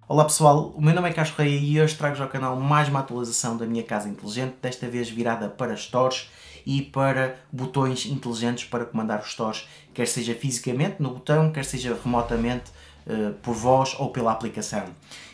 Olá pessoal, o meu nome é Carlos Correia e hoje trago-vos ao canal mais uma atualização da minha casa inteligente, desta vez virada para stores e para botões inteligentes para comandar os stores, quer seja fisicamente no botão, quer seja remotamente por voz ou pela aplicação.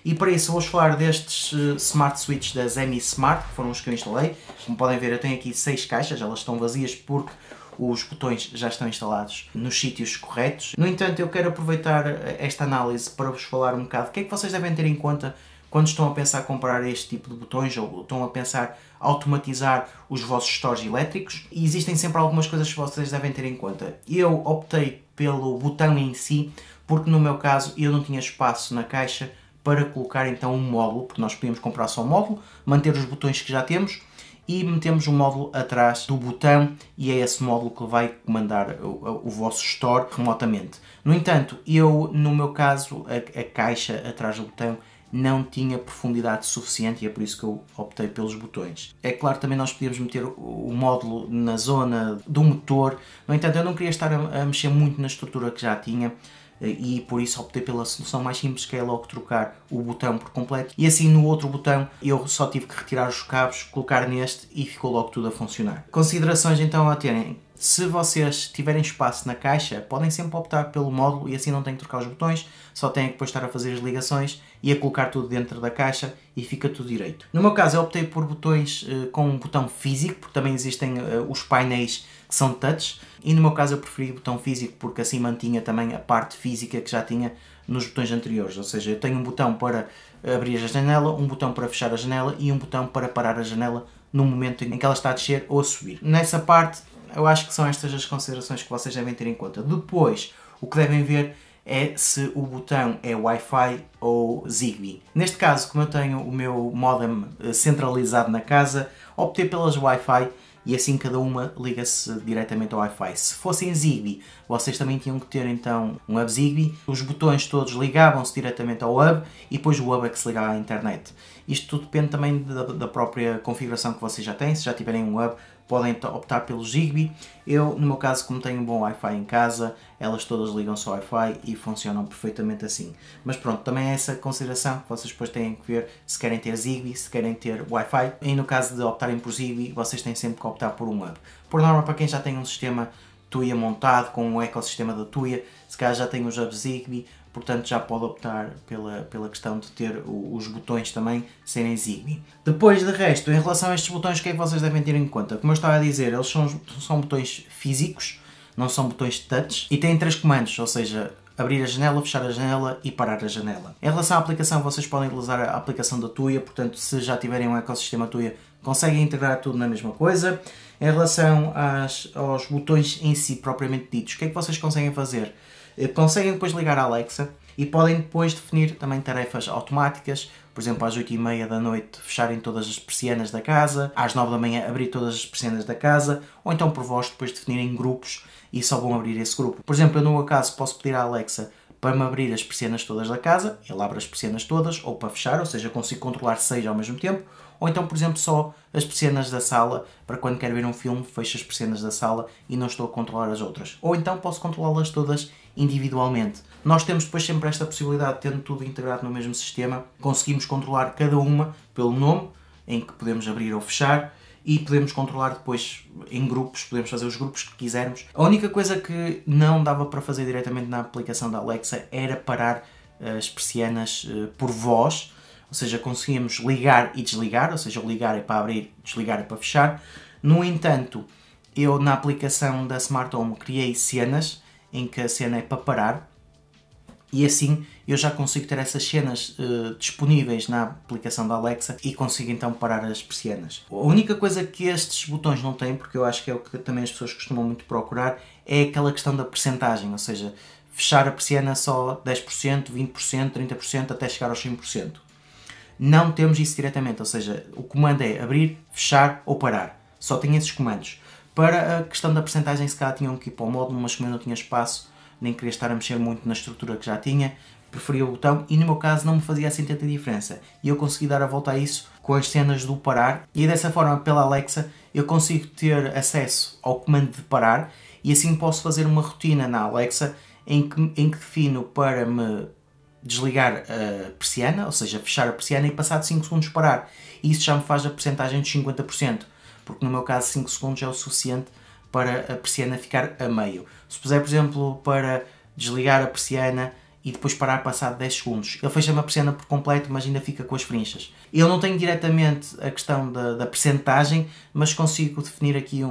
E para isso vou falar destes Smart Switches da Zemi Smart, que foram os que eu instalei. Como podem ver, eu tenho aqui 6 caixas, elas estão vazias porque os botões já estão instalados nos sítios corretos. No entanto, eu quero aproveitar esta análise para vos falar um bocado o que é que vocês devem ter em conta quando estão a pensar comprar este tipo de botões ou estão a pensar automatizar os vossos stores elétricos. E existem sempre algumas coisas que vocês devem ter em conta. Eu optei pelo botão em si porque no meu caso eu não tinha espaço na caixa para colocar então um módulo, porque nós podíamos comprar só um módulo, manter os botões que já temos e metemos um módulo atrás do botão e é esse módulo que vai comandar o vosso store remotamente. No entanto, eu no meu caso a caixa atrás do botão não tinha profundidade suficiente e é por isso que eu optei pelos botões. É claro, também nós podíamos meter o módulo na zona do motor, no entanto eu não queria estar a mexer muito na estrutura que já tinha e por isso optei pela solução mais simples, que é logo trocar o botão por completo, e assim no outro botão eu só tive que retirar os cabos, colocar neste e ficou logo tudo a funcionar. Considerações então a terem: se vocês tiverem espaço na caixa, podem sempre optar pelo módulo e assim não têm que trocar os botões, só têm que depois estar a fazer as ligações e a colocar tudo dentro da caixa e fica tudo direito. No meu caso eu optei por botões com um botão físico, porque também existem os painéis que são touch, e no meu caso eu preferi o botão físico porque assim mantinha também a parte física que já tinha nos botões anteriores, ou seja, eu tenho um botão para abrir a janela, um botão para fechar a janela e um botão para parar a janela no momento em que ela está a descer ou a subir. Nessa parte eu acho que são estas as considerações que vocês devem ter em conta. Depois, o que devem ver é se o botão é Wi-Fi ou Zigbee. Neste caso, como eu tenho o meu modem centralizado na casa, optei pelas Wi-Fi e assim cada uma liga-se diretamente ao Wi-Fi. Se fossem Zigbee, vocês também tinham que ter então um hub Zigbee. Os botões todos ligavam-se diretamente ao hub e depois o hub é que se ligava à internet. Isto tudo depende também da própria configuração que vocês já têm. Se já tiverem um hub, podem optar pelo Zigbee. Eu, no meu caso, como tenho um bom Wi-Fi em casa, elas todas ligam-se ao Wi-Fi e funcionam perfeitamente assim. Mas pronto, também é essa consideração que vocês depois têm que ver se querem ter Zigbee, se querem ter Wi-Fi. E no caso de optarem por Zigbee, vocês têm sempre que optar por um hub. Por norma, para quem já tem um sistema Tuya montado, com o ecossistema da Tuya, se calhar já tem os hubs Zigbee, portanto já pode optar pela questão de ter os botões também serem Zigbee. Depois de resto, em relação a estes botões, o que é que vocês devem ter em conta? Como eu estava a dizer, eles são botões físicos, não são botões de touch, e têm 3 comandos, ou seja, abrir a janela, fechar a janela e parar a janela. Em relação à aplicação, vocês podem utilizar a aplicação da Tuya, portanto se já tiverem um ecossistema Tuya, conseguem integrar tudo na mesma coisa. Em relação aos botões em si, propriamente ditos, o que é que vocês conseguem fazer? Conseguem depois ligar a Alexa e podem depois definir também tarefas automáticas, por exemplo, às 8h30 da noite fecharem todas as persianas da casa, às 9 da manhã abrir todas as persianas da casa, ou então por vós depois definirem grupos e só vão abrir esse grupo. Por exemplo, eu no meu caso posso pedir à Alexa para me abrir as persianas todas da casa, ele abre as persianas todas, ou para fechar, ou seja, consigo controlar 6 ao mesmo tempo, ou então, por exemplo, só as persianas da sala, para quando quero ver um filme, fecho as persianas da sala e não estou a controlar as outras. Ou então posso controlá-las todas individualmente. Nós temos depois sempre esta possibilidade, tendo tudo integrado no mesmo sistema, conseguimos controlar cada uma pelo nome, em que podemos abrir ou fechar, e podemos controlar depois em grupos, podemos fazer os grupos que quisermos. A única coisa que não dava para fazer diretamente na aplicação da Alexa era parar as persianas por voz, ou seja, conseguíamos ligar e desligar, ou seja, ligar é para abrir, desligar é para fechar. No entanto, eu na aplicação da Smart Home criei cenas, em que a cena é para parar, e assim eu já consigo ter essas cenas disponíveis na aplicação da Alexa e consigo então parar as persianas. A única coisa que estes botões não têm, porque eu acho que é o que também as pessoas costumam muito procurar, é aquela questão da percentagem, ou seja, fechar a persiana só 10%, 20%, 30% até chegar aos 100%. Não temos isso diretamente, ou seja, o comando é abrir, fechar ou parar. Só tem esses comandos. Para a questão da percentagem, se calhar tinham que ir para o módulo, mas como eu não tinha espaço, nem queria estar a mexer muito na estrutura que já tinha, preferia o botão e no meu caso não me fazia assim tanta diferença. E eu consegui dar a volta a isso com as cenas do parar e dessa forma, pela Alexa, eu consigo ter acesso ao comando de parar e assim posso fazer uma rotina na Alexa em que defino para me desligar a persiana, ou seja, fechar a persiana e passado 5 segundos parar. E isso já me faz a percentagem de 50%, porque no meu caso 5 segundos é o suficiente para a persiana ficar a meio. Se puser, por exemplo, para desligar a persiana e depois parar passado 10 segundos, ele fecha-me a persiana por completo, mas ainda fica com as frinchas. Eu não tenho diretamente a questão da percentagem, mas consigo definir aqui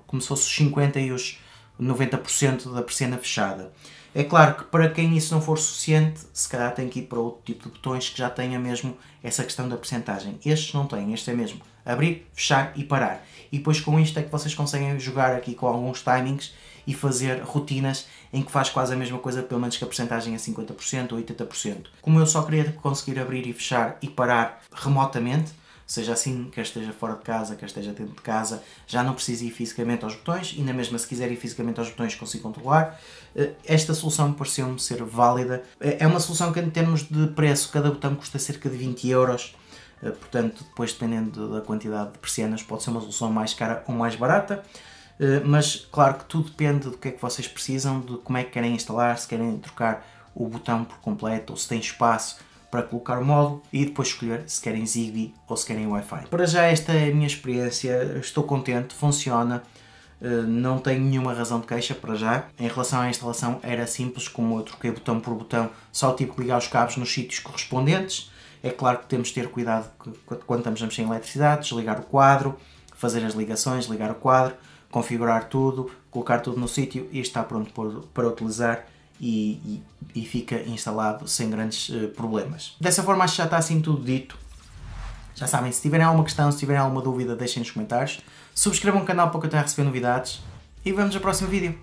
como se fosse os 50% e os 90% da persiana fechada. É claro que para quem isso não for suficiente, se calhar tem que ir para outro tipo de botões que já tenha mesmo essa questão da percentagem. Estes não têm, este é mesmo abrir, fechar e parar. E depois com isto é que vocês conseguem jogar aqui com alguns timings e fazer rotinas em que faz quase a mesma coisa, pelo menos que a percentagem é 50% ou 80%. Como eu só queria conseguir abrir e fechar e parar remotamente, seja assim, quer esteja fora de casa, quer esteja dentro de casa, já não preciso ir fisicamente aos botões, ainda mesmo se quiser ir fisicamente aos botões consigo controlar. Esta solução pareceu-me ser válida. É uma solução que em termos de preço, cada botão custa cerca de 20€, portanto depois dependendo da quantidade de persianas pode ser uma solução mais cara ou mais barata. Mas claro que tudo depende do que é que vocês precisam, de como é que querem instalar, se querem trocar o botão por completo ou se tem espaço para colocar o módulo e depois escolher se querem Zigbee ou se querem Wi-Fi. Para já esta é a minha experiência, estou contente, funciona, não tenho nenhuma razão de queixa para já. Em relação à instalação era simples, como eu troquei botão por botão, só tive que ligar os cabos nos sítios correspondentes. É claro que temos de ter cuidado quando estamos a mexer em eletricidade, desligar o quadro, fazer as ligações, ligar o quadro, configurar tudo, colocar tudo no sítio e está pronto para utilizar e fica instalado sem grandes problemas. Dessa forma acho que já está assim tudo dito. Já sabem, se tiverem alguma questão, se tiverem alguma dúvida, deixem nos comentários. Subscrevam o canal para que eu tenha a receber novidades e vemos no próximo vídeo.